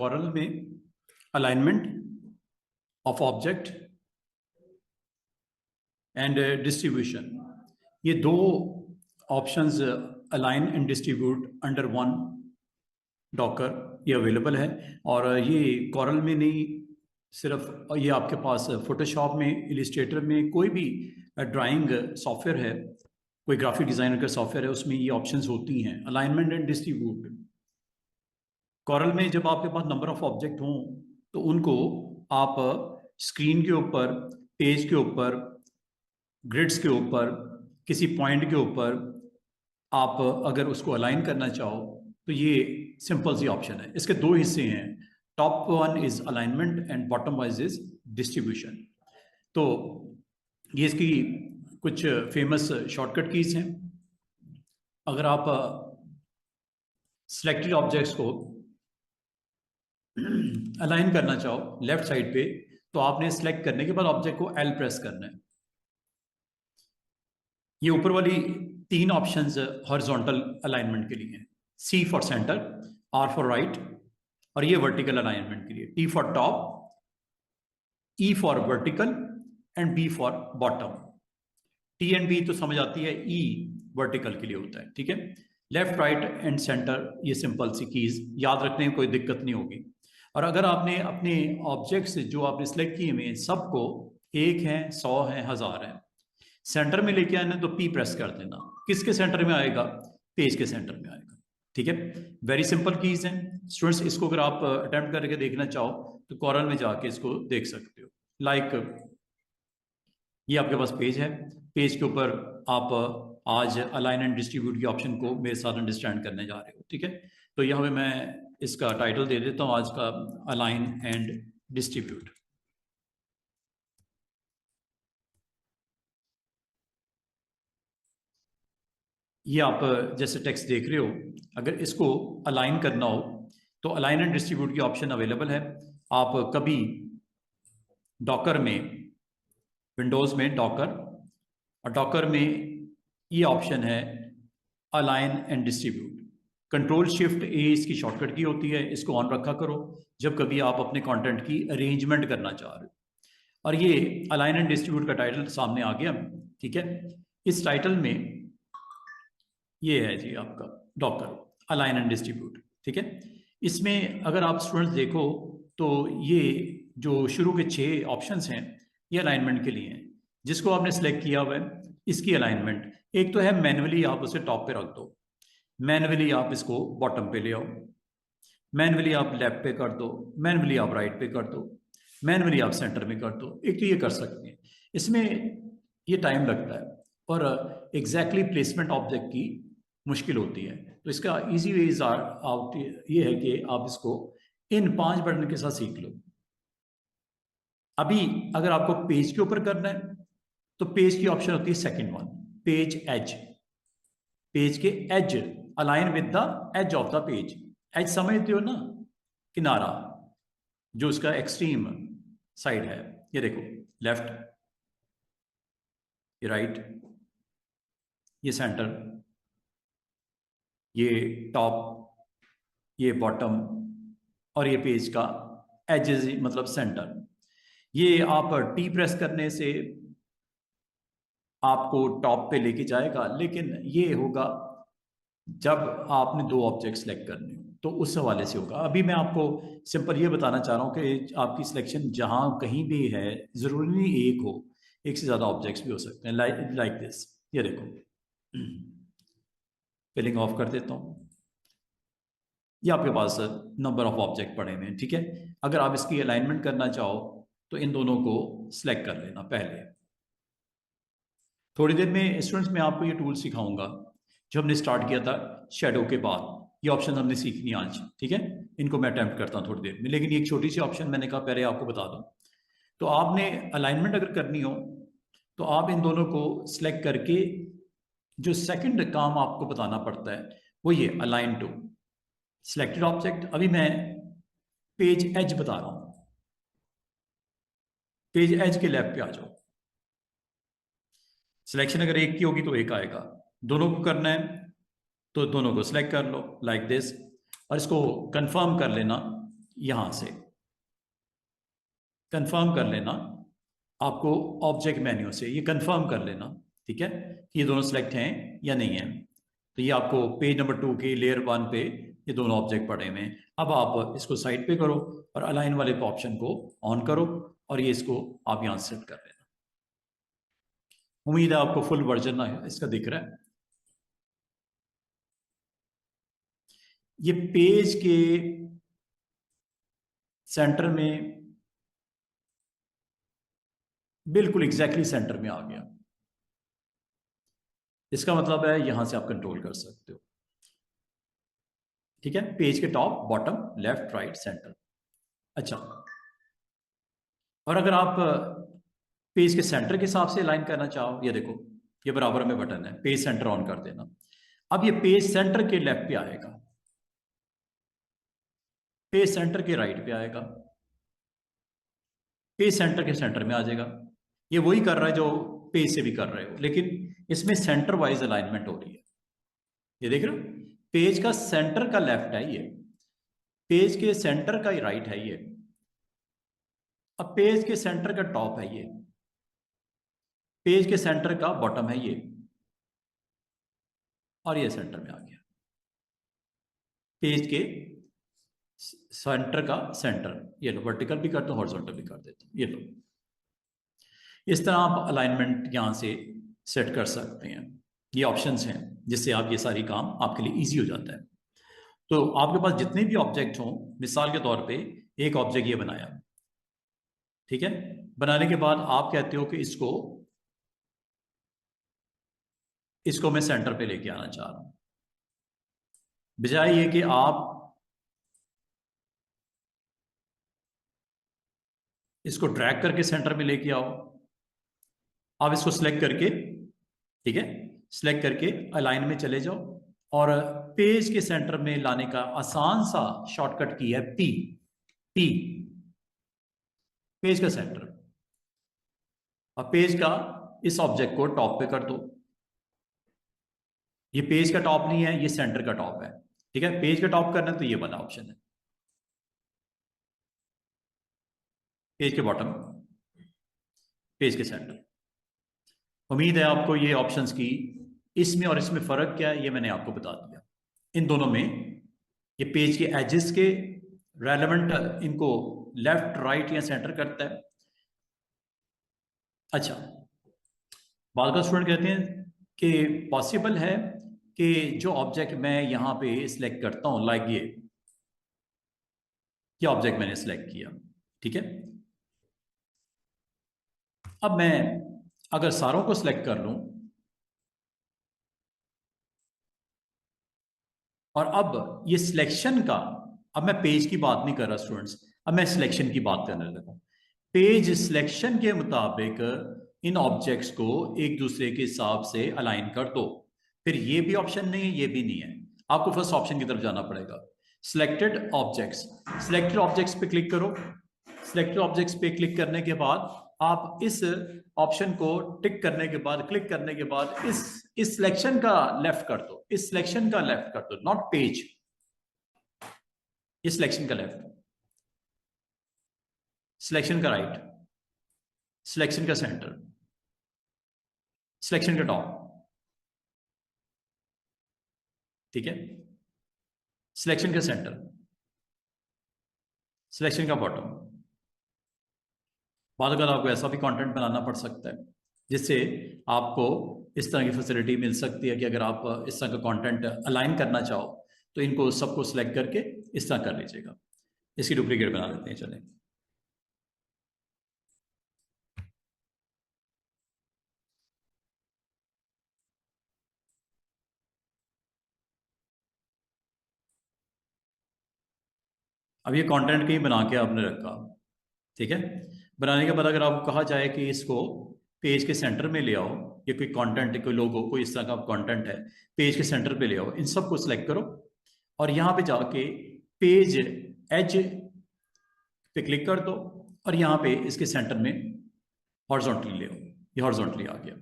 Coral में alignment of object and distribution, ये दो options align and distribute under one Docker ये available है। और ये कॉरल में नहीं, सिर्फ ये आपके पास फोटोशॉप में, इलिस्ट्रेटर में, कोई भी ड्राइंग सॉफ्टवेयर है, कोई ग्राफिक डिजाइनर का सॉफ्टवेयर है, उसमें ये ऑप्शंस होती हैं अलाइनमेंट एंड डिस्ट्रीब्यूट। कॉरल में जब आपके पास नंबर ऑफ ऑब्जेक्ट हों तो उनको आप स्क्रीन के ऊपर, पेज के ऊपर, ग्रिड्स के ऊपर, किसी पॉइंट के ऊपर आप अगर उसको अलाइन करना चाहो तो ये सिंपल सी ऑप्शन है। इसके दो हिस्से हैं, top one is alignment and bottom wise is distribution. तो ये इसकी कुछ फेमस शॉर्टकट कीज हैं। अगर आप सिलेक्टेड ऑब्जेक्ट्स को अलाइन करना चाहो लेफ्ट साइड पे, तो आपने सिलेक्ट करने के बाद ऑब्जेक्ट को एल प्रेस करना है। ये ऊपर वाली तीन ऑप्शंस हॉरिजॉन्टल अलाइनमेंट के लिए हैं, C for center, R for right, और ये वर्टिकल अलाइनमेंट के लिए T for top, E for vertical and B for bottom. T and B तो समझ आती है, ई वर्टिकल के लिए होता है, ठीक है। लेफ्ट राइट एंड सेंटर ये सिंपल सी कीज याद रखने में कोई दिक्कत नहीं होगी। और अगर आपने अपने ऑब्जेक्ट्स जो आपने सिलेक्ट किए हुए सबको, एक हैं, 100 हैं, 1000 हैं, सेंटर में लेके आना तो पी प्रेस कर देना। किसके सेंटर में आएगा? पेज के सेंटर में आएगा, ठीक है। वेरी सिंपल कीज हैं स्टूडेंट्स। इसको अगर आप अटेम्प्ट करके देखना चाहो तो कॉरल में जाके इसको देख सकते हो। लाइक ये आपके पास पेज है, पेज के ऊपर आप आज अलाइन एंड डिस्ट्रीब्यूट के ऑप्शन को मेरे साथ अंडरस्टैंड करने जा रहे हो, ठीक है। तो यहाँ पे मैं इसका टाइटल दे देता हूँ आज का, अलाइन एंड डिस्ट्रीब्यूट। ये आप जैसे टेक्स्ट देख रहे हो, अगर इसको अलाइन करना हो तो अलाइन एंड डिस्ट्रीब्यूट की ऑप्शन अवेलेबल है। आप कभी डॉकर में, विंडोज में डॉकर, और डॉकर में ये ऑप्शन है align and distribute. Control shift ए इसकी शॉर्टकट की होती है, इसको ऑन रखा करो जब कभी आप अपने कंटेंट की अरेंजमेंट करना चाह रहे हो। और ये अलाइन एंड डिस्ट्रीब्यूट का टाइटल सामने आ गया, ठीक है। इस टाइटल में ये है जी आपका डॉकर अलाइन एंड डिस्ट्रीब्यूट, ठीक है। इसमें अगर आप स्टूडेंट्स देखो तो ये जो शुरू के 6 ऑप्शंस हैं ये अलाइनमेंट के लिए हैं। जिसको आपने सेलेक्ट किया हुआ है इसकी अलाइनमेंट, एक तो है मैन्युअली आप उसे टॉप पे रख दो, मैन्युअली आप इसको बॉटम पे ले आओ, मैन्युअली आप लेफ्ट पे कर दो, मैन्युअली आप राइट पे कर दो, मैन्युअली आप सेंटर में कर दो। एक तो ये कर सकते हैं, इसमें ये टाइम लगता है और एग्जैक्टली प्लेसमेंट ऑब्जेक्ट की मुश्किल होती है। तो इसका इजी वेज आउट ये है कि आप इसको इन 5 बटन के साथ सीख लो। अभी अगर आपको पेज के ऊपर करना है तो पेज की ऑप्शन होती है second one, page edge. Page के edge, align with the edge of the page. Edge समझते हो ना, किनारा जो उसका एक्सट्रीम साइड है। ये देखो, लेफ्ट, ये राइट, ये सेंटर, ये टॉप, ये बॉटम, और ये पेज का एजेस मतलब सेंटर। ये आप टी प्रेस करने से आपको टॉप पे लेके जाएगा, लेकिन ये होगा जब आपने 2 ऑब्जेक्ट सेलेक्ट करने हो तो उस हवाले से होगा। अभी मैं आपको सिंपल ये बताना चाह रहा हूँ कि आपकी सिलेक्शन जहाँ कहीं भी है, जरूरी नहीं एक हो, एक से ज्यादा ऑब्जेक्ट्स भी हो सकते हैं। लाइक दिस, ये देखो, फिलिंग ऑफ कर देता हूँ। ये आपके पास नंबर ऑफ ऑब्जेक्ट पड़े हुए हैं, ठीक है। अगर आप इसकी अलाइनमेंट करना चाहो तो इन दोनों को सिलेक्ट कर लेना पहले। थोड़ी देर में स्टूडेंट्स मैं आपको ये टूल सिखाऊंगा जो हमने स्टार्ट किया था शेडो के बाद। ये ऑप्शन हमने सीखनी आज, ठीक है। इनको मैं अटेम्प्ट करता हूँ थोड़ी देर में, लेकिन एक छोटी सी ऑप्शन मैंने कहा पहले आपको बता दूं। तो आपने अलाइनमेंट अगर करनी हो तो आप इन दोनों को सिलेक्ट करके जो सेकंड काम आपको बताना पड़ता है वो ये अलाइन टू सिलेक्टेड ऑब्जेक्ट। अभी मैं पेज एज बता रहा हूं, पेज एज के लेफ्ट पे आ जाओ। सिलेक्शन अगर एक की होगी तो एक आएगा, दोनों को करना है तो दोनों को सिलेक्ट कर लो लाइक दिस, और इसको कंफर्म कर लेना यहां से कंफर्म कर लेना, आपको ऑब्जेक्ट मेन्यू से ये कंफर्म कर लेना, ठीक है, कि ये दोनों सिलेक्ट हैं या नहीं है। तो ये आपको पेज नंबर 2 के लेयर 1 पे ये दोनों ऑब्जेक्ट पड़े हुए हैं। अब आप इसको साइड पे करो और अलाइन वाले ऑप्शन को ऑन करो और ये इसको आप यहाँ सेट कर लेना। उम्मीद है आपको फुल वर्जन इसका दिख रहा है। ये पेज के सेंटर में बिल्कुल एग्जैक्टली सेंटर में आ गया। इसका मतलब है यहां से आप कंट्रोल कर सकते हो, ठीक है, पेज के top, bottom, left, right, centre. अच्छा, और अगर आप पेज के सेंटर के हिसाब से लाइन करना चाहो, ये देखो ये बराबर में बटन है, पेज सेंटर ऑन कर देना। अब ये पेज सेंटर के लेफ्ट पे आएगा, पेज सेंटर के राइट पे आएगा, पेज सेंटर के सेंटर में आ जाएगा। ये वही कर रहा है जो पेज से भी कर रहे हो, लेकिन इसमें सेंटर वाइज अलाइनमेंट हो रही है। ये देख रहे हो, पेज का सेंटर का लेफ्ट है ये, पेज के सेंटर का राइट है ये, अब पेज के सेंटर का टॉप है ये, पेज के सेंटर का बॉटम है ये, और ये सेंटर में आ गया। पेज के सेंटर का सेंटर, ये लो, वर्टिकल भी कर दो, हॉरिजॉन्टल भी कर देते, ये लो। इस तरह आप अलाइनमेंट यहां से सेट कर सकते हैं। ये ऑप्शंस हैं जिससे आप ये सारी काम आपके लिए इजी हो जाता है। तो आपके पास जितने भी ऑब्जेक्ट हों, मिसाल के तौर पे एक ऑब्जेक्ट ये बनाया, ठीक है, बनाने के बाद आप कहते हो कि इसको मैं सेंटर पे लेके आना चाह रहा हूं, बजाय ये कि आप इसको ड्रैग करके सेंटर में लेके आओ। आप इसको सिलेक्ट करके, ठीक है, सिलेक्ट करके अलाइन में चले जाओ और पेज के सेंटर में लाने का आसान सा शॉर्टकट की है पी, पी, पेज का सेंटर। अब पेज का इस ऑब्जेक्ट को टॉप पे कर दो। ये पेज का टॉप नहीं है, ये सेंटर का टॉप है, ठीक है। पेज का टॉप करना है तो ये वाला ऑप्शन है, पेज के बॉटम, पेज के सेंटर। उम्मीद है आपको ये ऑप्शंस की इसमें और इसमें फर्क क्या है ये मैंने आपको बता दिया। इन दोनों में ये पेज के एजेस के रेलेवेंट इनको लेफ्ट, राइट या सेंटर करता है। अच्छा, बाद का स्टूडेंट कहते हैं कि पॉसिबल है कि जो ऑब्जेक्ट मैं यहां पे सिलेक्ट करता हूं, लाइक ये ऑब्जेक्ट मैंने सिलेक्ट किया, ठीक है, अब मैं अगर सारों को सिलेक्ट कर लूं और अब ये सिलेक्शन का, अब मैं पेज की बात नहीं कर रहा स्टूडेंट्स, अब मैं सिलेक्शन की बात करने लगा हूं। पेज सिलेक्शन के मुताबिक इन ऑब्जेक्ट्स को एक दूसरे के हिसाब से अलाइन कर दो। फिर ये भी ऑप्शन नहीं है, ये भी नहीं है, आपको फर्स्ट ऑप्शन की तरफ जाना पड़ेगा, सिलेक्टेड ऑब्जेक्ट्स। सिलेक्टेड ऑब्जेक्ट्स पे क्लिक करो। सिलेक्टेड ऑब्जेक्ट्स पे क्लिक करने के बाद आप इस ऑप्शन को टिक करने के बाद, क्लिक करने के बाद इस सिलेक्शन का लेफ्ट कर दो, इस सिलेक्शन का लेफ्ट कर दो, नॉट पेज, इस सिलेक्शन का लेफ्ट, सिलेक्शन का राइट, सिलेक्शन का सेंटर, सिलेक्शन का टॉप, ठीक है, सिलेक्शन का सेंटर, सिलेक्शन का बॉटम। बाद अगर आपको ऐसा भी कंटेंट बनाना पड़ सकता है जिससे आपको इस तरह की फैसिलिटी मिल सकती है कि अगर आप इस तरह का कंटेंट अलाइन करना चाहो तो इनको सबको सिलेक्ट करके इस तरह कर लीजिएगा। इसकी डुप्लीकेट बना लेते हैं, चलें। अब ये कंटेंट कहीं बना के आपने रखा, ठीक है, बनाने के बाद अगर आपको कहा जाए कि इसको पेज के सेंटर में ले आओ, ये कोई कंटेंट, कोई लोगो, कोई इस तरह का कंटेंट है, पेज के सेंटर पे ले आओ, इन सबको सिलेक्ट करो और यहां पे जाके पेज एज पे क्लिक कर दो और यहां पे इसके सेंटर में हॉरिजॉन्टली ले आओ। ये हॉरिजॉन्टली आ गया,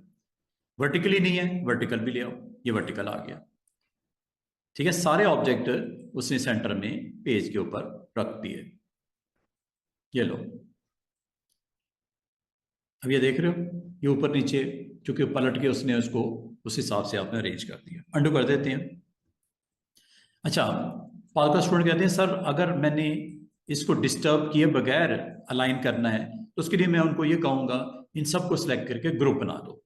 वर्टिकली नहीं है, वर्टिकल भी ले आओ, ये वर्टिकल आ गया, ठीक है। सारे ऑब्जेक्ट उसने सेंटर में पेज के ऊपर रख दिए। ये लो, अब ये देख रहे हो, ये ऊपर नीचे चूंकि पलट के उसने उसको उस हिसाब से आपने अरेंज कर दिया। अंडू कर देते हैं। अच्छा, पाल का स्टूडेंट कहते हैं सर अगर मैंने इसको डिस्टर्ब किए बगैर अलाइन करना है तो उसके लिए मैं उनको ये कहूंगा इन सबको सिलेक्ट करके ग्रुप बना दो।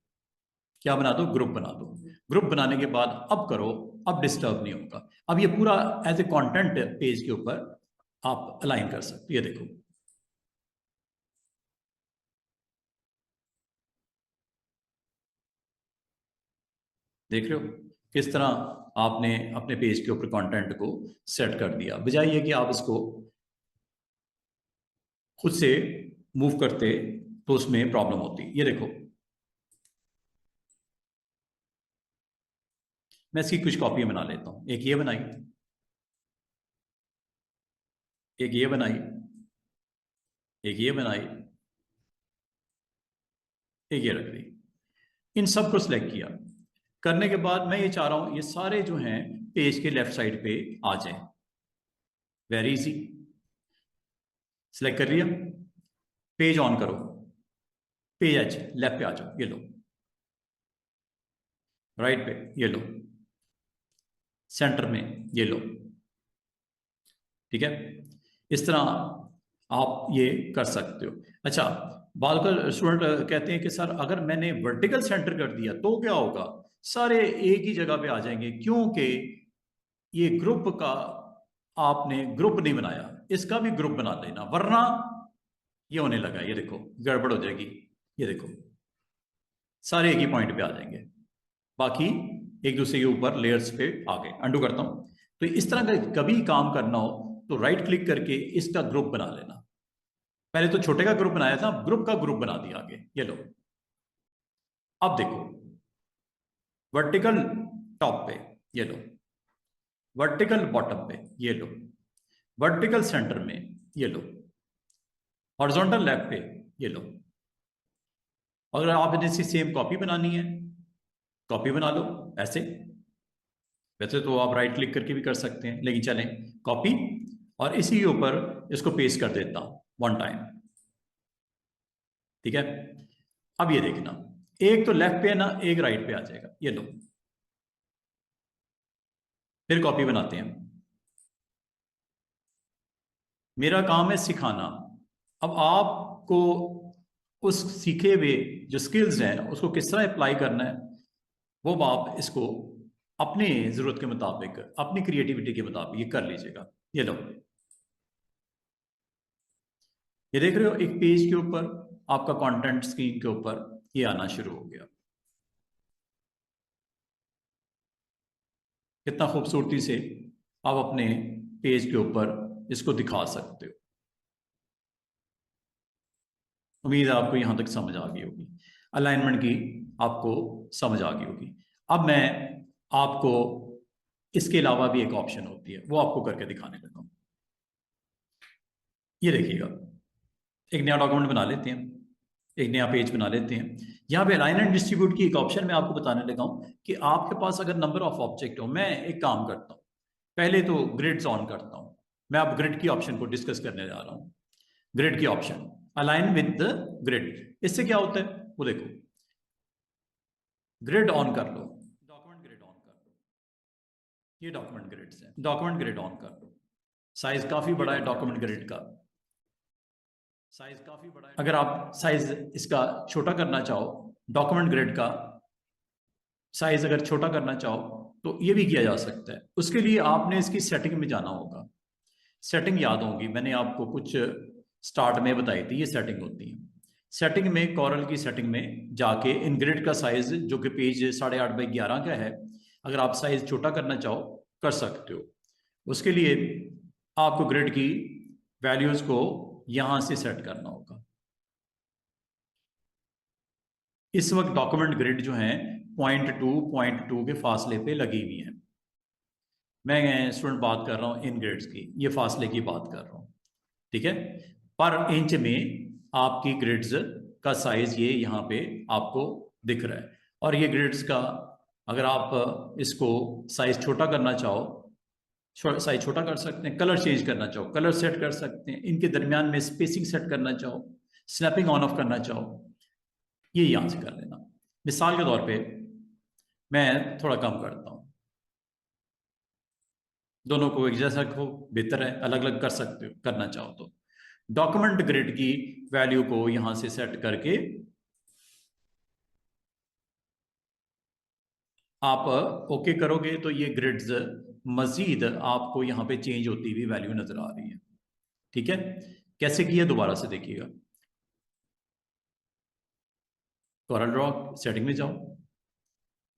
क्या बना दो? ग्रुप बना दो। ग्रुप बनाने के बाद अब करो, अब डिस्टर्ब नहीं होगा। अब ये पूरा एज ए कंटेंट पेज के ऊपर आप अलाइन कर सकते। ये देखो, देख रहे हो किस तरह आपने अपने पेज के ऊपर कंटेंट को सेट कर दिया, बजाय ये कि आप इसको खुद से मूव करते तो उसमें प्रॉब्लम होती। ये देखो, मैं इसकी कुछ कॉपी बना लेता हूं। एक ये बनाई, एक ये बनाई, एक ये बनाई, एक ये रख दी। इन सब को सिलेक्ट किया। करने के बाद मैं ये चाह रहा हूं ये सारे जो हैं पेज के लेफ्ट साइड पे आ जाएं। वेरी इजी, सिलेक्ट कर लिया, पेज ऑन करो, पेज एच लेफ्ट पे आ जाओ, ये लो, राइट पे ये लो, सेंटर में ये लो। ठीक है, इस तरह आप ये कर सकते हो। अच्छा, बालकर स्टूडेंट कहते हैं कि सर अगर मैंने वर्टिकल सेंटर कर दिया तो क्या होगा? सारे एक ही जगह पे आ जाएंगे, क्योंकि ये ग्रुप का आपने ग्रुप नहीं बनाया। इसका भी ग्रुप बना लेना, वरना ये होने लगा, ये देखो गड़बड़ हो जाएगी। ये देखो सारे एक ही पॉइंट पे आ जाएंगे, बाकी एक दूसरे के ऊपर लेयर्स पे आ गए। अंडू करता हूं। तो इस तरह का कभी काम करना हो तो राइट क्लिक करके इसका ग्रुप बना लेना। पहले तो छोटे का ग्रुप बनाया था, ग्रुप का ग्रुप बना दिया आगे। ये लो, अब देखो वर्टिकल टॉप पे ये लो, वर्टिकल बॉटम पे ये लो, वर्टिकल सेंटर में ये लो, हॉरिजॉन्टल लेफ्ट पे ये लो। अगर आपने इसकी सेम कॉपी बनानी है, कॉपी बना लो ऐसे। वैसे तो आप राइट क्लिक करके भी कर सकते हैं, लेकिन चलें कॉपी, और इसी के ऊपर इसको पेस्ट कर देता हूं वन टाइम। ठीक है, अब ये देखना, एक तो लेफ्ट पे है ना, एक राइट पे आ जाएगा। ये लो, फिर कॉपी बनाते हैं। मेरा काम है सिखाना। अब आपको उस सीखे हुए जो स्किल्स हैं उसको किस तरह अप्लाई करना है, वो आप इसको अपनी जरूरत के मुताबिक, अपनी क्रिएटिविटी के मुताबिक ये कर लीजिएगा। ये लो, ये देख रहे हो एक पेज के ऊपर आपका कंटेंट स्क्रीन के ऊपर ये आना शुरू हो गया। कितना खूबसूरती से आप अपने पेज के ऊपर इसको दिखा सकते हो। उम्मीद है आपको यहां तक समझ आ गई होगी, अलाइनमेंट की आपको समझ आ गई होगी। अब मैं आपको इसके अलावा भी एक ऑप्शन होती है, वो आपको करके दिखाने लगा हूं। ये देखिएगा, एक नया डॉक्यूमेंट बना लेते हैं, एक नया पेज बना लेते हैं। यहाँ पे अलाइन एंड डिस्ट्रीब्यूट की एक ऑप्शन मैं आपको बताने लगा हूँ कि आपके पास अगर नंबर ऑफ ऑब्जेक्ट हो। मैं एक काम करता हूँ, पहले तो ग्रिड्स ऑन करता हूँ। मैं अब ग्रिड की ऑप्शन को डिस्कस करने जा रहा हूँ। ग्रिड की option, align with the grid. इससे क्या होता है वो देखो, ग्रिड ऑन कर लो, डॉक्यूमेंट ग्रिड ऑन कर लो, ये डॉक्यूमेंट ग्रिड्स है, डॉक्यूमेंट ग्रिड ऑन कर लो। साइज काफी बड़ा है डॉक्यूमेंट ग्रिड का, साइज काफी बड़ा है। अगर आप साइज इसका छोटा करना चाहो, डॉक्यूमेंट ग्रिड का साइज अगर छोटा करना चाहो तो ये भी किया जा सकता है। उसके लिए आपने इसकी सेटिंग में जाना होगा। सेटिंग याद होगी, मैंने आपको कुछ स्टार्ट में बताई थी, ये सेटिंग होती है। सेटिंग में, कॉरल की सेटिंग में जाके इन ग्रिड का साइज जो कि पेज 8.5x11 का है, अगर आप साइज छोटा करना चाहो कर सकते हो। उसके लिए आपको ग्रिड की वैल्यूज को यहां से सेट करना होगा। इस वक्त डॉक्यूमेंट ग्रिड जो है 0.2 के फासले पे लगी हुई है। मैं स्टूडेंट बात कर रहा हूँ इन ग्रिड्स की, ये फासले की बात कर रहा हूँ। ठीक है, पर इंच में आपकी ग्रिड्स का साइज ये यहाँ पे आपको दिख रहा है। और ये ग्रिड्स का अगर आप इसको साइज छोटा करना चाहो साइज छोटा कर सकते हैं, कलर चेंज करना चाहो कलर सेट कर सकते हैं, इनके दरमियान में स्पेसिंग सेट करना चाहो, स्नैपिंग ऑन ऑफ करना चाहो, ये यहां से कर लेना। मिसाल के तौर पे मैं थोड़ा कम करता हूं, दोनों को एक जैसा रखो बेहतर है, अलग अलग कर सकते हो करना चाहो तो। डॉक्यूमेंट ग्रिड की वैल्यू को यहां से सेट करके आप ओके करोगे तो ये ग्रिड्स मजीद आपको यहां पे चेंज होती हुई वैल्यू नजर आ रही है। ठीक है, कैसे किया दोबारा से देखिएगा। कोरल ड्रॉ सेटिंग में जाओ,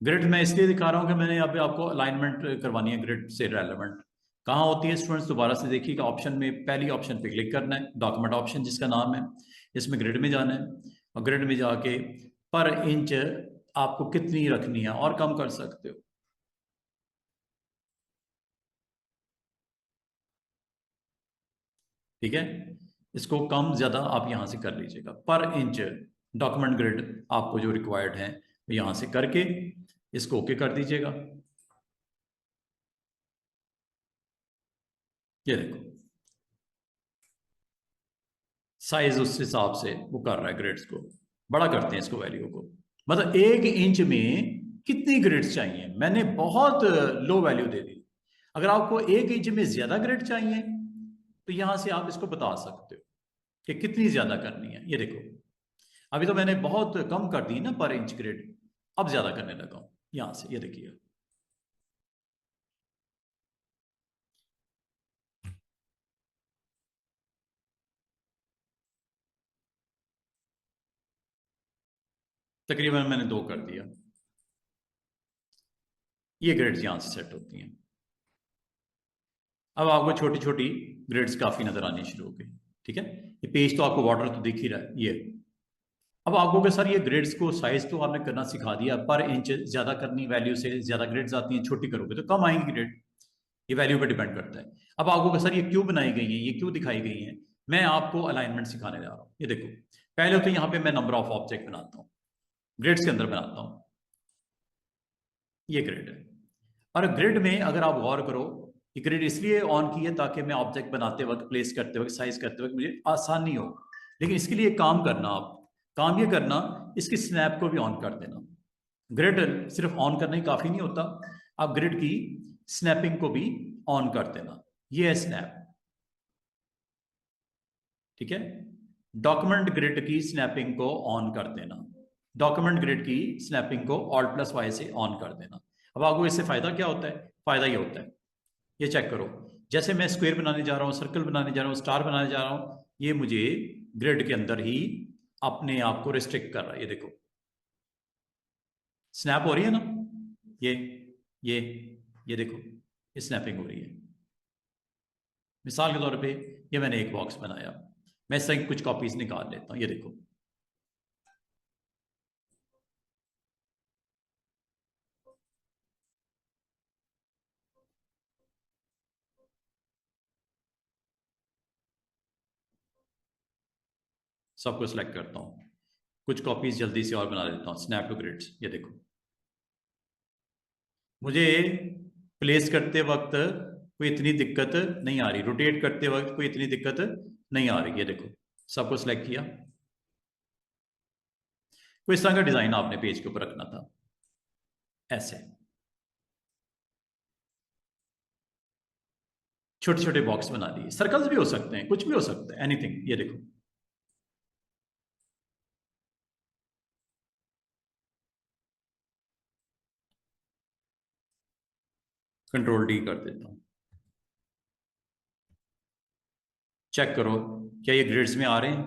ग्रिड मैं इसलिए दिखा रहा हूं कि मैंने यहाँ पे आपको अलाइनमेंट करवानी है ग्रिड से रेलेवेंट। कहाँ होती है स्टूडेंट्स, दोबारा से देखिएगा, ऑप्शन में पहली ऑप्शन पे क्लिक करना है, डॉक्यूमेंट ऑप्शन जिसका नाम है, इसमें ग्रिड में जाना है और ग्रिड में जाके पर इंच आपको कितनी रखनी है और कम कर सकते हो। ठीक है, इसको कम ज्यादा आप यहां से कर लीजिएगा, पर इंच डॉक्यूमेंट ग्रिड आपको जो रिक्वायर्ड है यहां से करके इसको ओके कर दीजिएगा। ये देखो साइज उस हिसाब से वो कर रहा है ग्रिड्स को, बड़ा करते हैं इसको वैल्यू को। मतलब 1 इंच में कितनी ग्रिड्स चाहिए, मैंने बहुत लो वैल्यू दे दी। अगर आपको 1 इंच में ज्यादा ग्रिड चाहिए तो यहां से आप इसको बता सकते हो कि कितनी ज्यादा करनी है। ये देखो अभी तो मैंने बहुत कम कर दी ना पर इंच ग्रिड, अब ज्यादा करने लगा हूं यहां से, ये देखिए। तकरीबन मैंने 2 कर दिया, ये ग्रिड्स यहां से सेट होती हैं। अब आपको छोटी छोटी ग्रिड्स काफी नजर आनी शुरू हो गई। ठीक है, ये पेज तो आपको वाटर तो दिख ही रहा है। ये अब आपको कि सर ये ग्रिड्स को साइज तो आपने करना सिखा दिया, पर इंच ज्यादा करनी वैल्यू से ज्यादा ग्रिड्स आती हैं, छोटी करोगे तो कम आएंगी ग्रिड, ये वैल्यू पे डिपेंड करता है। अब आपको कि सर ये क्यों बनाई गई है, ये क्यों दिखाई गई है, मैं आपको अलाइनमेंट सिखाने जा रहा हूँ। ये देखो पहले तो यहाँ पे मैं नंबर ऑफ ऑब्जेक्ट बनाता हूँ, ग्रिड्स के अंदर बनाता हूँ, ये ग्रिड है। और ग्रिड में अगर आप गौर करो, ये ग्रिड इसलिए ऑन की है ताकि मैं ऑब्जेक्ट बनाते वक्त, प्लेस करते वक्त, साइज करते वक्त मुझे आसानी हो। लेकिन इसके लिए काम करना, आप काम ये करना, इसकी स्नैप को भी ऑन कर देना। ग्रिड सिर्फ ऑन करना ही काफी नहीं होता, आप ग्रिड की स्नैपिंग को भी ऑन कर देना। ये है स्नैप। ठीक है, डॉक्यूमेंट ग्रिड की स्नैपिंग को ऑन कर देना, डॉक्यूमेंट ग्रिड की स्नैपिंग को Alt+Y से ऑन कर देना। अब आपको इससे फायदा क्या होता है, फायदा ये होता है, ये चेक करो, जैसे मैं स्क्वायर बनाने जा रहा हूँ, सर्कल बनाने जा रहा हूँ, स्टार बनाने जा रहा हूँ, ये मुझे ग्रिड के अंदर ही अपने आप को रिस्ट्रिक्ट कर रहा है। ये देखो स्नैप हो रही है ना, ये ये ये देखो ये स्नैपिंग हो रही है। मिसाल के तौर पे ये मैंने एक बॉक्स बनाया, मैं इससे कुछ कॉपीज निकाल लेता हूँ। ये देखो सबको सिलेक्ट करता हूँ, कुछ कॉपीज जल्दी से और बना देता हूँ, स्नैप टू ग्रिड्स। ये देखो मुझे प्लेस करते वक्त कोई इतनी दिक्कत नहीं आ रही, रोटेट करते वक्त कोई इतनी दिक्कत नहीं आ रही। ये देखो सबको सिलेक्ट किया, कोई इस तरह का डिजाइन आपने पेज के ऊपर रखना था, ऐसे छोटे छोटे बॉक्स बना दिए, सर्कल्स भी हो सकते हैं, कुछ भी हो सकता है, एनीथिंग। ये देखो कंट्रोल D कर देता हूं, चेक करो क्या ये ग्रिड्स में आ रहे हैं।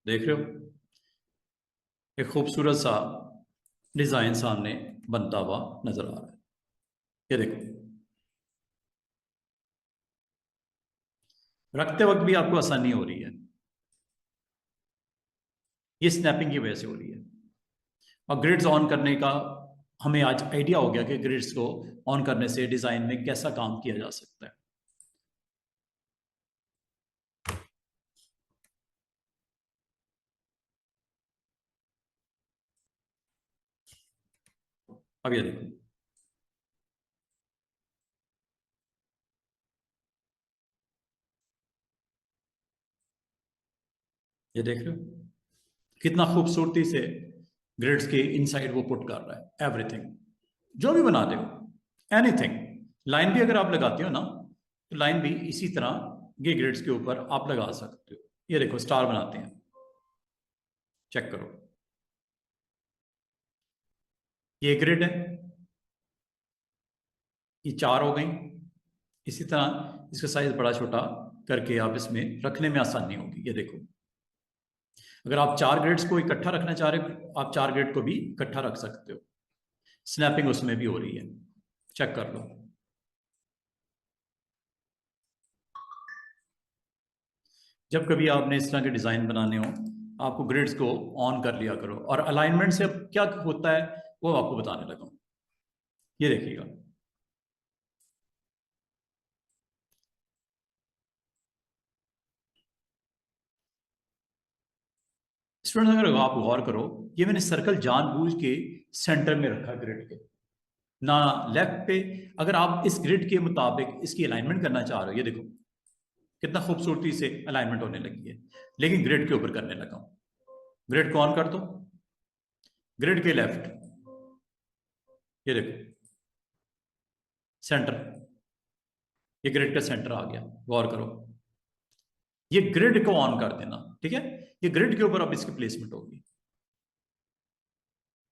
देख रहे हो एक खूबसूरत सा डिजाइन सामने बनता हुआ नजर आ रहा है। ये देखो रखते वक्त भी आपको आसानी हो रही है, ये स्नैपिंग की वजह से हो रही है। और ग्रिड्स ऑन करने का हमें आज आइडिया हो गया कि ग्रिड्स को ऑन करने से डिजाइन में कैसा काम किया जा सकता है। अब ये देखो, ये देख रहे हो कितना खूबसूरती से ग्रिड्स के इनसाइड वो पुट कर रहा है एवरीथिंग, जो भी बनाते हो एनीथिंग। लाइन भी अगर आप लगाते हो ना, तो लाइन भी इसी तरह ये ग्रिड्स के ऊपर आप लगा सकते हो। ये देखो स्टार बनाते हैं, चेक करो, ये ग्रिड है, ये 4 हो गई। इसी तरह इसका साइज बड़ा छोटा करके आप इसमें रखने में आसानी होगी। ये देखो, अगर आप 4 ग्रिड्स को इकट्ठा रखना चाह रहे हो, आप 4 ग्रिड को भी इकट्ठा रख सकते हो। स्नैपिंग उसमें भी हो रही है, चेक कर लो। जब कभी आपने इस तरह के डिजाइन बनाने हो, आपको ग्रिड्स को ऑन कर लिया करो। और अलाइनमेंट से अब क्या होता है वो आपको बताने लगा हूं। ये देखिएगा, स्टूडेंट अगर आप गौर करो, ये मैंने सर्कल जानबूझ के सेंटर में रखा ग्रिड के, ना लेफ्ट पे। अगर आप इस ग्रिड के मुताबिक इसकी अलाइनमेंट करना चाह रहे हो, ये देखो कितना खूबसूरती से अलाइनमेंट होने लगी है, लेकिन ग्रिड के ऊपर करने लगा हूं। ग्रिड को ऑन कर दो, ग्रिड के लेफ्ट, ये देखो सेंटर, ये ग्रिड का सेंटर आ गया। गौर करो, ये ग्रिड को ऑन कर देना, ठीक है। ये ग्रिड के ऊपर अब इसकी प्लेसमेंट होगी।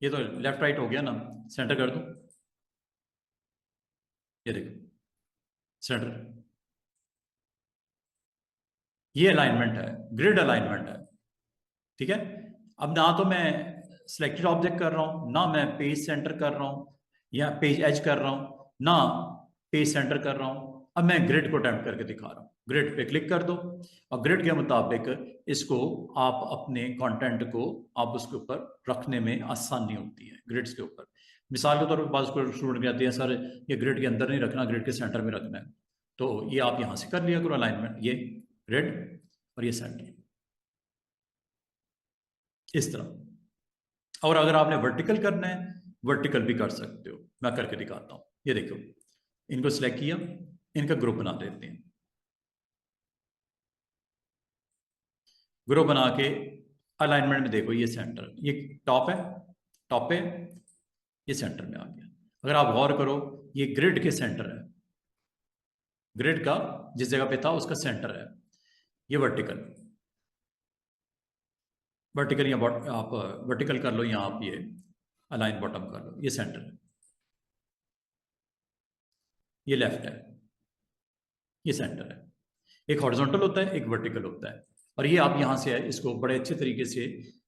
ये तो लेफ्ट राइट हो गया ना, सेंटर कर दो, ये देखो सेंटर। ये अलाइनमेंट है, ग्रिड अलाइनमेंट है, ठीक है। अब ना तो मैं सिलेक्टेड ऑब्जेक्ट कर रहा हूं, ना मैं पेज सेंटर कर रहा हूं या पेज एज कर रहा हूं, ना पेज सेंटर कर रहा हूं। अब मैं ग्रिड को अटेम्प्ट करके दिखा रहा हूं। ग्रिड पे क्लिक कर दो और ग्रिड के मुताबिक इसको आप अपने कंटेंट को आप उसके ऊपर रखने में आसानी होती है। ग्रिड्स के ऊपर मिसाल के तौर पर बात स्टूडेंट कहते हैं सर ये ग्रिड के अंदर नहीं रखना, ग्रिड के सेंटर में रखना है, तो ये आप यहां से कर लिया करो अलाइनमेंट। ये ग्रिड और ये सेंटर, इस तरह। और अगर आपने वर्टिकल करना है, वर्टिकल भी कर सकते हो। मैं करके दिखाता हूं, ये देखो, इनको सिलेक्ट किया, इनका ग्रुप बना देते हैं। ग्रुप बना के अलाइनमेंट में देखो, ये सेंटर, ये टॉप है, टॉप पे, ये सेंटर में आ गया। अगर आप गौर करो, ये ग्रिड के सेंटर है, ग्रिड का जिस जगह पे था उसका सेंटर है। ये वर्टिकल, वर्टिकल या आप वर्टिकल कर लो, यहाँ आप ये अलाइन बॉटम कर लो, ये सेंटर है, ये लेफ्ट है, ये सेंटर है। एक हॉरिजॉन्टल होता है, एक वर्टिकल होता है। और ये आप यहां से इसको बड़े अच्छे तरीके से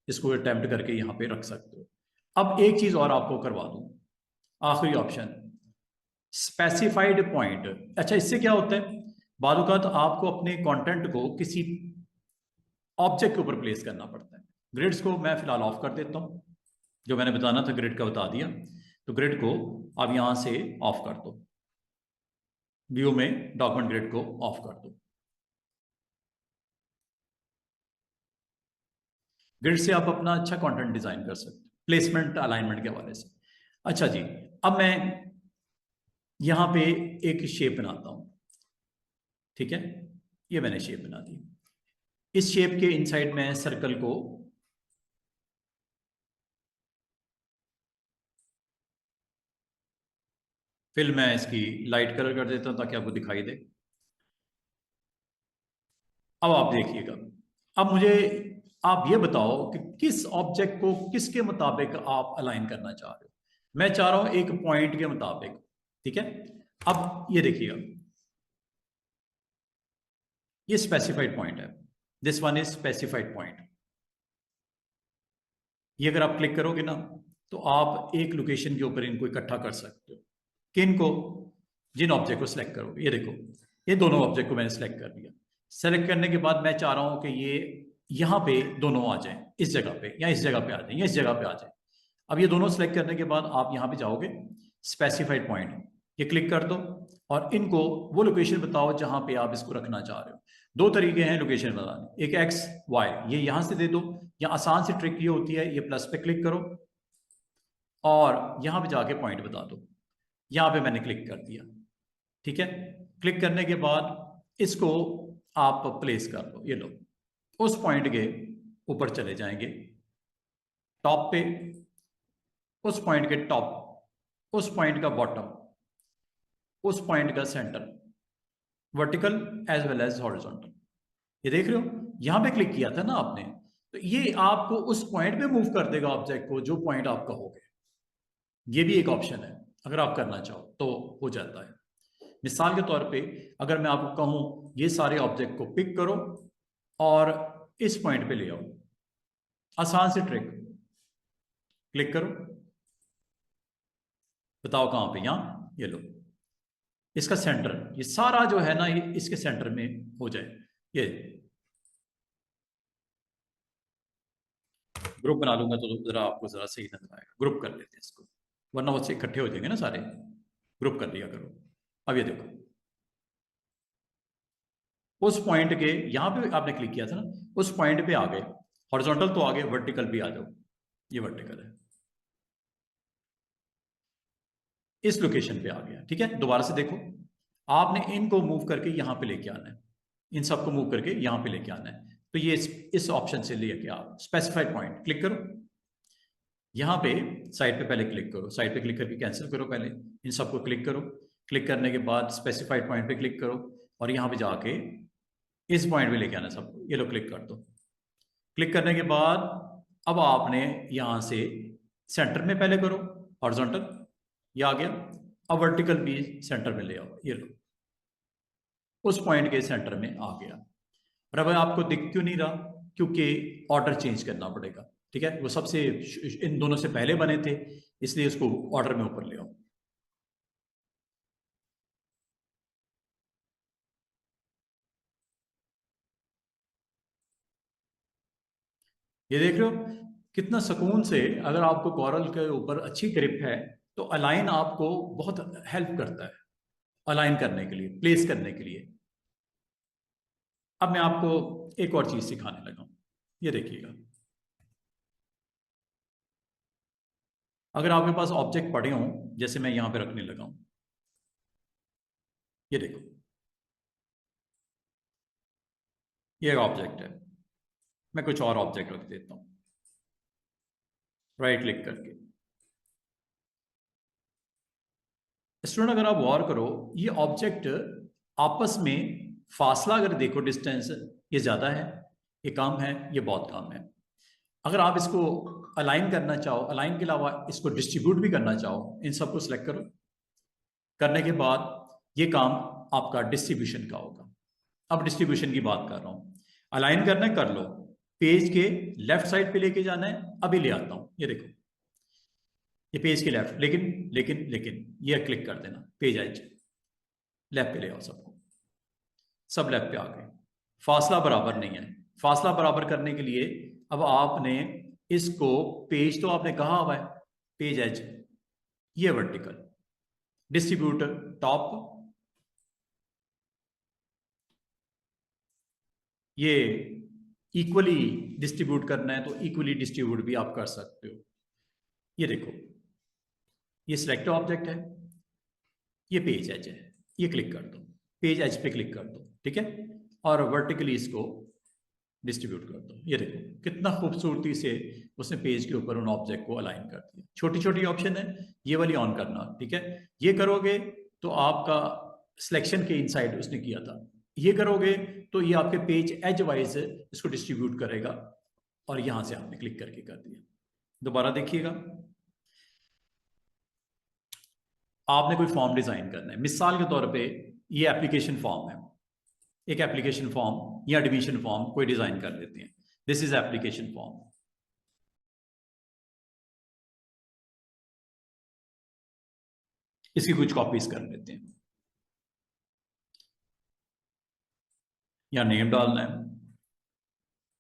इसको अटेम्प्ट करके यहाँ पे रख सकते हो। अब एक चीज और आपको करवा दूं, आखिरी ऑप्शन, स्पेसिफाइड पॉइंट। अच्छा, इससे क्या होता है, बालूकात आपको अपने कंटेंट को किसी ऑब्जेक्ट के ऊपर प्लेस करना पड़ता है। ग्रिड्स को मैं फिलहाल ऑफ कर देता हूं, जो मैंने बताना था ग्रिड का बता दिया। तो ग्रिड को आप यहां से ऑफ कर दो, व्यू में डॉक्यूमेंट ग्रिड को ऑफ कर दो। ग्रिड से आप अपना अच्छा कंटेंट डिजाइन कर सकते हो, प्लेसमेंट अलाइनमेंट के हवाले से। अच्छा जी, अब मैं यहां पे एक शेप बनाता हूं, ठीक है। ये मैंने शेप बना दी। इस शेप के इनसाइड में सर्कल को फिर मैं इसकी लाइट कलर कर देता हूं ताकि आपको दिखाई दे। अब आप देखिएगा, अब मुझे आप ये बताओ कि किस ऑब्जेक्ट को किसके मुताबिक आप अलाइन करना चाह रहे हो। मैं चाह रहा हूं एक पॉइंट के मुताबिक, ठीक है। अब ये देखिएगा, ये स्पेसिफाइड पॉइंट है, this one is specified point. ये अगर आप क्लिक करोगे ना, तो आप एक लोकेशन के ऊपर इनको इकट्ठा कर सकते हो। किन को, जिन ऑब्जेक्ट को सिलेक्ट करोगे। ये देखो, ये दोनों ऑब्जेक्ट को मैंने सिलेक्ट कर लिया। सेलेक्ट करने के बाद मैं चाह रहा हूं कि ये यहां पे दोनों आ जाएं, इस जगह पे, या इस जगह पे आ जाए, या इस जगह पे आ जाए। अब ये दोनों सेलेक्ट करने के बाद आप यहां पे जाओगे, स्पेसिफाइड पॉइंट, ये क्लिक कर दो और इनको वो लोकेशन बताओ जहां पे आप इसको रखना चाह रहे हो। दो तरीके हैं लोकेशन बताने, एक एक्स वाई, ये यहां से दे दो, या आसान सी ट्रिक ये होती है, ये प्लस पे क्लिक करो, और यहाँ पे जाके पॉइंट बता दो। यहाँ पे मैंने क्लिक कर दिया, ठीक है। क्लिक करने के बाद इसको आप प्लेस कर लो, ये लो, उस पॉइंट के ऊपर चले जाएंगे, टॉप पे, उस पॉइंट के टॉप, उस पॉइंट का बॉटम, उस पॉइंट का centre, vertical as well as horizontal. ये देख रहे हो, यहां पे क्लिक किया था ना आपने, तो ये आपको उस पॉइंट पे मूव कर देगा ऑब्जेक्ट को जो पॉइंट आप कहोगे। ये भी एक ऑप्शन है, अगर आप करना चाहो तो हो जाता है। मिसाल के तौर पे अगर मैं आपको कहूं ये सारे ऑब्जेक्ट को पिक करो और इस पॉइंट पे ले आओ, आसान सी ट्रिक, क्लिक करो, बताओ कहां पे, यहां, ये लो, इसका सेंटर, ये सारा जो है ना ये इसके सेंटर में हो जाए। ये ग्रुप बना लूंगा तो जरा आपको जरा सही नजर आएगा। ग्रुप कर लेते हैं इसको, वरना उससे इकट्ठे हो जाएंगे ना सारे। ग्रुप कर लिया करो। अब ये देखो, उस पॉइंट के यहां पे आपने क्लिक किया था ना, उस पॉइंट पे आ गए, हॉरिजॉन्टल तो आ गए, वर्टिकल भी आ जाओ, ये वर्टिकल है, इस लोकेशन पे आ गया, ठीक है। दोबारा से देखो, आपने इनको मूव करके यहां पे लेके आना है, इन सबको मूव करके यहां पे लेके आना है। तो ये इस ऑप्शन से लेके आप स्पेसिफाइड पॉइंट क्लिक करो, यहाँ पे साइड पे पहले क्लिक करो, साइड पे क्लिक करके कैंसिल करो, पहले इन सबको क्लिक करो, क्लिक करने के बाद स्पेसिफाइड पॉइंट पे क्लिक करो और यहाँ पे जाके इस पॉइंट पे लेके आना सबको, ये लो क्लिक कर दो। क्लिक करने के बाद अब आपने यहाँ से सेंटर में पहले करो, हॉरिजॉन्टल, ये आ गया। अब वर्टिकल भी सेंटर में ले आओ, ये लो, उस पॉइंट के सेंटर में आ गया। और अब आपको दिख क्यों नहीं रहा, क्योंकि ऑर्डर चेंज करना पड़ेगा, ठीक है। वो सबसे इन दोनों से पहले बने थे, इसलिए उसको ऑर्डर में ऊपर ले आओ। ये देख रहे हो कितना सुकून से, अगर आपको कॉरल के ऊपर अच्छी ग्रिप है तो अलाइन आपको बहुत हेल्प करता है, अलाइन करने के लिए, प्लेस करने के लिए। अब मैं आपको एक और चीज सिखाने लगा हूं, ये देखिएगा। अगर आपके पास ऑब्जेक्ट पड़े हों, जैसे मैं यहां पे रखने लगा हूं, ये देखो, ये ऑब्जेक्ट है, मैं कुछ और ऑब्जेक्ट रख देता हूं, राइट क्लिक करके। स्टूडेंट अगर आप गौर करो, ये ऑब्जेक्ट आपस में फासला अगर देखो, डिस्टेंस, ये ज़्यादा है, ये कम है, ये बहुत कम है। अगर आप इसको अलाइन करना चाहो, अलाइन के अलावा इसको डिस्ट्रीब्यूट भी करना चाहो, इन सबको सिलेक्ट करो, करने के बाद ये काम आपका डिस्ट्रीब्यूशन का होगा। अब डिस्ट्रीब्यूशन की बात कर रहा हूँ, अलाइन करना है कर लो, पेज के लेफ्ट साइड पे लेके जाना है, अभी ले आता हूँ, ये देखो, ये पेज के लेफ्ट, लेकिन लेकिन लेकिन ये क्लिक कर देना, पेज एज लेफ्ट पे ले आओ सबको, सब लेफ्ट पे आ गए। फासला बराबर नहीं है, फासला बराबर करने के लिए अब आपने इसको, पेज तो आपने कहा हुआ है, पेज एज, ये वर्टिकल, डिस्ट्रीब्यूट टॉप, ये इक्वली डिस्ट्रीब्यूट करना है तो इक्वली डिस्ट्रीब्यूट भी आप कर सकते हो। ये देखो, ये सिलेक्ट ऑब्जेक्ट है, ये पेज एज है, ये क्लिक कर दो, पेज एज पे क्लिक कर दो, ठीक है, और वर्टिकली इसको डिस्ट्रीब्यूट कर दो। ये देखो कितना खूबसूरती से उसने पेज के ऊपर उन ऑब्जेक्ट को अलाइन कर दिया। छोटी छोटी ऑप्शन है, ये वाली ऑन करना, ठीक है। ये करोगे तो आपका सिलेक्शन के इनसाइड उसने किया था, ये करोगे तो ये आपके पेज एज वाइज इसको डिस्ट्रीब्यूट करेगा, और यहां से आपने क्लिक करके कर दिया। दोबारा देखिएगा, आपने कोई फॉर्म डिजाइन करना है, मिसाल के तौर पे ये एप्लीकेशन फॉर्म है, एक एप्लीकेशन फॉर्म या एडमिशन फॉर्म कोई डिजाइन कर लेते हैं, दिस इज एप्लीकेशन फॉर्म। इसकी कुछ कॉपीज कर लेते हैं, या नेम डालना है,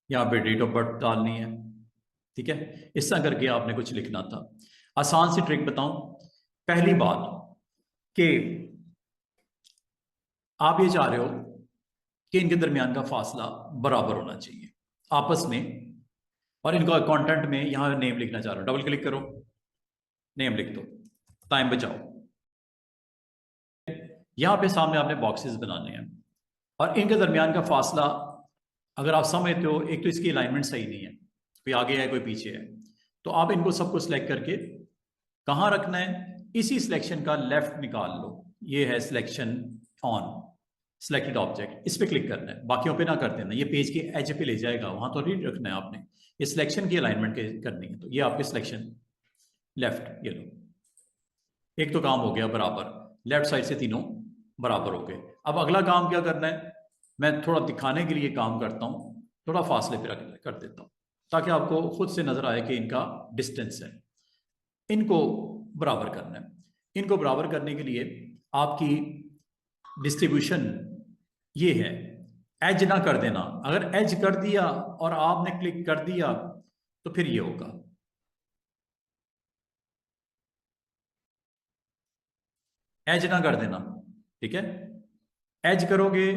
यहाँ पे डेट ऑफ बर्थ डालनी है, ठीक है। इस तरह करके आपने कुछ लिखना था। आसान सी ट्रिक बताऊं, पहली बात कि आप ये चाह रहे हो कि इनके दरमियान का फासला बराबर होना चाहिए आपस में, और इनका कंटेंट में यहां नेम लिखना चाह रहे हो, डबल क्लिक करो, नेम लिख दो, टाइम बचाओ। यहां पे सामने आपने बॉक्सेस बनाने हैं और इनके दरमियान का फासला अगर आप समझते हो, एक तो इसकी अलाइनमेंट सही नहीं है, कोई आगे है कोई पीछे है, तो आप इनको सबको सिलेक्ट करके कहाँ रखना है, इसी सिलेक्शन का लेफ्ट निकाल लो। ये है सिलेक्शन ऑन सिलेक्टेड ऑब्जेक्ट, इस पे क्लिक करना है, बाकियों पे ना कर देना, ये पेज के एज पे ले जाएगा, वहां तो नहीं रखना है आपने, ये सिलेक्शन की अलाइनमेंट करनी है। तो ये आपके सिलेक्शन लेफ्ट, ये लो, एक तो काम हो गया बराबर, लेफ्ट साइड से तीनों बराबर हो गए। अब अगला काम क्या करना है, मैं थोड़ा दिखाने के लिए काम करता हूँ, थोड़ा फासले पे कर देता हूँ ताकि आपको खुद से नजर आए कि इनका डिस्टेंस है। इनको बराबर करना है, इनको बराबर करने के लिए आपकी डिस्ट्रीब्यूशन ये है, एज ना कर देना। अगर एज कर दिया और आपने क्लिक कर दिया तो फिर ये होगा, एज ना कर देना, ठीक है। एज करोगे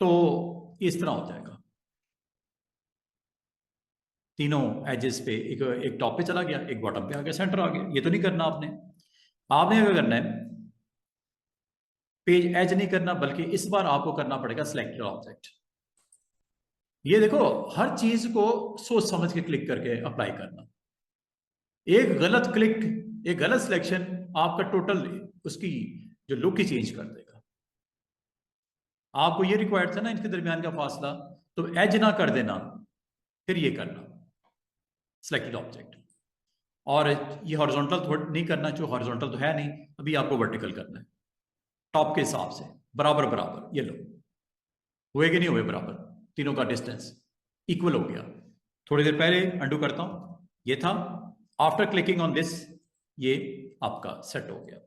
तो इस तरह हो जाएगा, तीनों एजेस पे एक टॉप पे चला गया, एक बॉटम पे आ गया, सेंटर आ गया। ये तो नहीं करना आपने क्या करना है, पेज एज नहीं करना, बल्कि इस बार आपको करना पड़ेगा सिलेक्टेड ऑब्जेक्ट। ये देखो, हर चीज को सोच समझ के क्लिक करके अप्लाई करना। एक गलत क्लिक, एक गलत सिलेक्शन आपका टोटल उसकी जो लुक ही चेंज कर देगा। आपको ये रिक्वायर्ड था ना इनके दरमियान का फासला, तो एज ना कर देना, फिर ये करना सिलेक्टेड ऑब्जेक्ट। और ये हॉरिजॉन्टल नहीं करना, जो हॉरिजॉन्टल तो है नहीं, अभी आपको वर्टिकल करना है टॉप के हिसाब से, बराबर बराबर। ये लो, हुए कि नहीं हुए बराबर, तीनों का डिस्टेंस इक्वल हो गया। थोड़ी देर पहले अंडू करता हूं, ये था, आफ्टर क्लिकिंग ऑन दिस ये आपका सेट हो गया।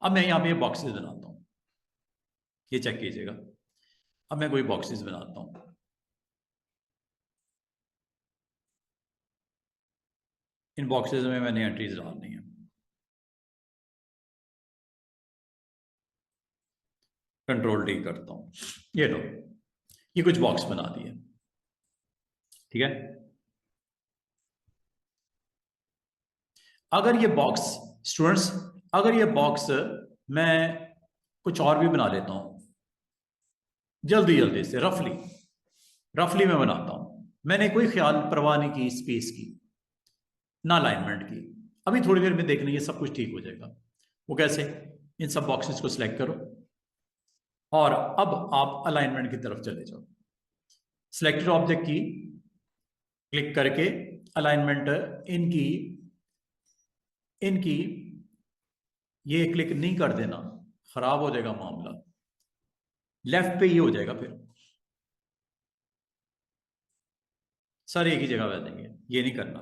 अब मैं यहां पे बॉक्सेस बनाता हूं, ये चेक कीजिएगा। अब मैं कोई बॉक्सेस बनाता हूं, इन बॉक्सेस में मैंने एंट्रीज डालनी है। कंट्रोल डी करता हूं, ये लो, ये कुछ बॉक्स बना दिए, ठीक है। अगर ये बॉक्स स्टूडेंट्स, अगर ये बॉक्स मैं कुछ और भी बना लेता हूं जल्दी जल्दी से, रफली मैं बनाता हूं, मैंने कोई ख्याल परवाह नहीं की स्पेस की ना अलाइनमेंट की, अभी थोड़ी देर में देखना ये सब कुछ ठीक हो जाएगा। वो कैसे, इन सब बॉक्सेस को सिलेक्ट करो और अब आप अलाइनमेंट की तरफ चले जाओ। सिलेक्टेड ऑब्जेक्ट की क्लिक करके अलाइनमेंट इनकी ये क्लिक नहीं कर देना, खराब हो जाएगा मामला, लेफ्ट पे ये हो जाएगा, फिर सारे एक ही जगह बैठ जाएंगे। ये नहीं करना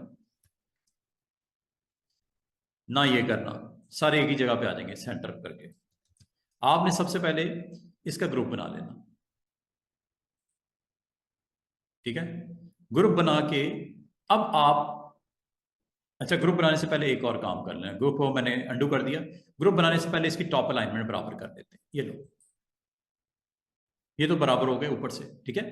ना, ये करना, सारे एक ही जगह पे आ जाएंगे सेंटर करके। आपने सबसे पहले इसका ग्रुप बना लेना, ठीक है। ग्रुप बना के अब आप, अच्छा ग्रुप बनाने से पहले एक और काम कर लें, ग्रुप को मैंने अंडू कर दिया। ग्रुप बनाने से पहले इसकी टॉप अलाइनमेंट बराबर कर देते हैं, ये लो, ये तो बराबर हो गए ऊपर से, ठीक है।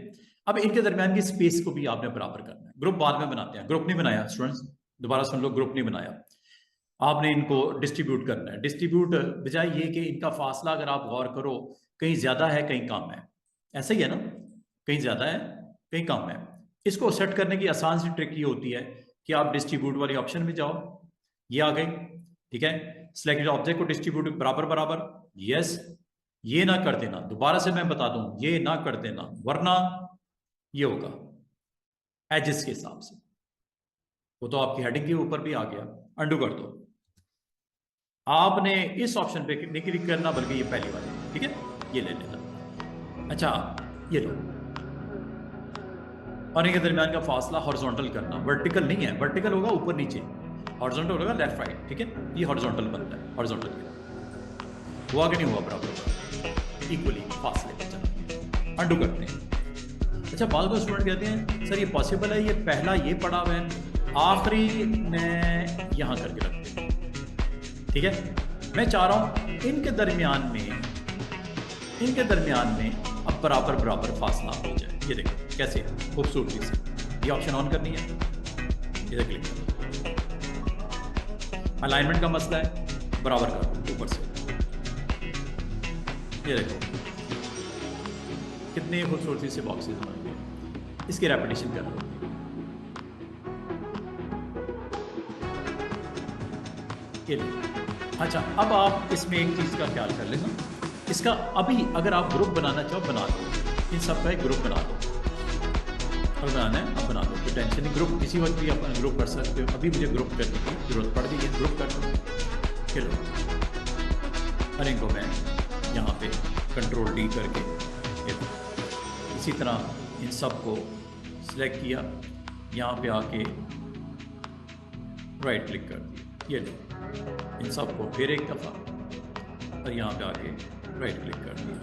अब इनके दरमियान की स्पेस को भी आपने बराबर करना है। ग्रुप बाद में बनाते हैं, ग्रुप नहीं बनाया स्टूडेंट्स, दोबारा सुन लो, ग्रुप नहीं बनाया, आपने इनको डिस्ट्रीब्यूट करना है। डिस्ट्रीब्यूट बजाय ये कि इनका फासला अगर आप गौर करो, कहीं ज्यादा है कहीं कम है, ऐसा ही है ना, कहीं ज्यादा है कहीं कम है। इसको सेट करने की आसान सी ट्रिक ये होती है कि आप डिस्ट्रीब्यूट वाली ऑप्शन में जाओ, ये आ गई, ठीक है। सिलेक्टेड ऑब्जेक्ट को डिस्ट्रीब्यूट बराबर बराबर, यस, ये ना कर देना, दोबारा से मैं बता दूं, ये ना कर देना, वरना ये होगा एजेस के हिसाब से। वो तो आपकी हेडिंग के ऊपर भी आ गया, अंडू कर दो। आपने इस ऑप्शन पे नहीं क्लिक करना, बल्कि ये पहली वाली, ठीक है, ये ले लेना। अच्छा ये लो, और इनके दरमियान का फासला हॉरिजॉन्टल करना, वर्टिकल नहीं है, वर्टिकल होगा ऊपर नीचे, हॉरिजॉन्टल होगा लेफ्ट राइट, ठीक है। ये हॉरिजॉन्टल बनता है, हॉरिजॉन्टल हुआ कि नहीं हुआ बराबर, इक्वली फासले पे चला, अंडू करते हैं। अच्छा बाद में स्टूडेंट कहते हैं सर ये पॉसिबल है, ये पहला ये पड़ा हुआ है, आखिरी में यहां करके रखते हैं, ठीक है। मैं चाह रहा हूं इनके दरमियान में अब बराबर बराबर फासला हो जाए। ये देखो कैसे खूबसूरती से, ये ऑप्शन ऑन करनी है, इधर क्लिक करो। अलाइनमेंट का मसला है, बराबर कर दो ऊपर से। ये देखो कितने खूबसूरती से बॉक्सेस बन गए। इसकी रेपिटेशन कर लो। ये देखो। अच्छा, अब आप इसमें एक चीज़ का ख्याल कर लेना, इसका अभी अगर आप ग्रुप बनाना चाहो बना दो, इन सब का एक ग्रुप बना दो। और बनाना है अब बना दो, कोई टेंशन नहीं। ग्रुप किसी वक्त भी अपन ग्रुप कर सकते हो। अभी मुझे ग्रुप करने की जरूरत पड़ गई है, ग्रुप कर दो। चलो, और इनको मैं यहाँ पे कंट्रोल डी करके इसी तरह इन सब को सिलेक्ट किया, यहाँ पे आके राइट क्लिक कर दिया। ये लो, इन सब को फिर एक दफ़ा और यहाँ पे आके राइट क्लिक कर दिया।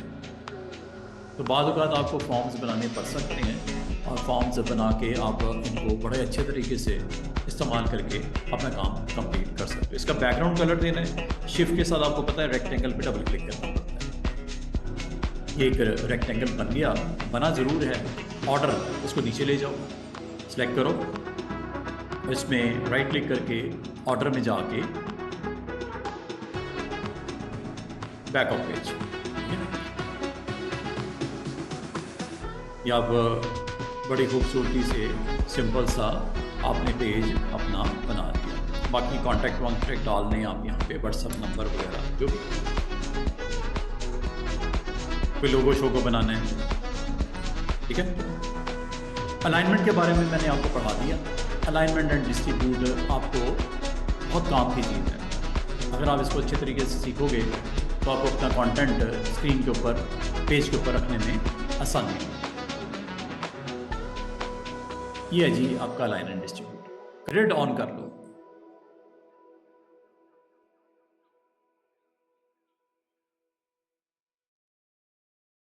तो बाद औक़ात आपको फॉर्म्स बनाने पड़ सकते हैं और फॉर्म्स बना के आप इनको बड़े अच्छे तरीके से इस्तेमाल करके अपना काम कंप्लीट कर सकते हो। इसका बैकग्राउंड कलर देना है, शिफ्ट के साथ आपको पता है रेक्टेंगल पे डबल क्लिक करना पड़ता है। ये एक रेक्टेंगल बन गया, बना ज़रूर है। ऑर्डर, इसको नीचे ले जाओ, सेलेक्ट करो, इसमें राइट क्लिक करके ऑर्डर में जाके बैक ऑफ पेज, या अब बड़ी खूबसूरती से सिंपल सा आपने पेज अपना बना दिया। बाकी कॉन्टैक्ट वॉन्टैक्ट डालने आप यहाँ पे व्हाट्सअप नंबर वगैरह जो भी, कोई लोगो शोगो बनाना है, ठीक है। अलाइनमेंट के बारे में मैंने आपको पढ़ा दिया। अलाइनमेंट एंड डिस्ट्रीब्यूट आपको बहुत काम की चीज़ है। अगर आप इसको अच्छे तरीके से सीखोगे तो आपको अपना कंटेंट स्क्रीन के ऊपर, पेज के ऊपर रखने में आसानी होगी। ये है जी आपका align and distribute. Grid on कर लो।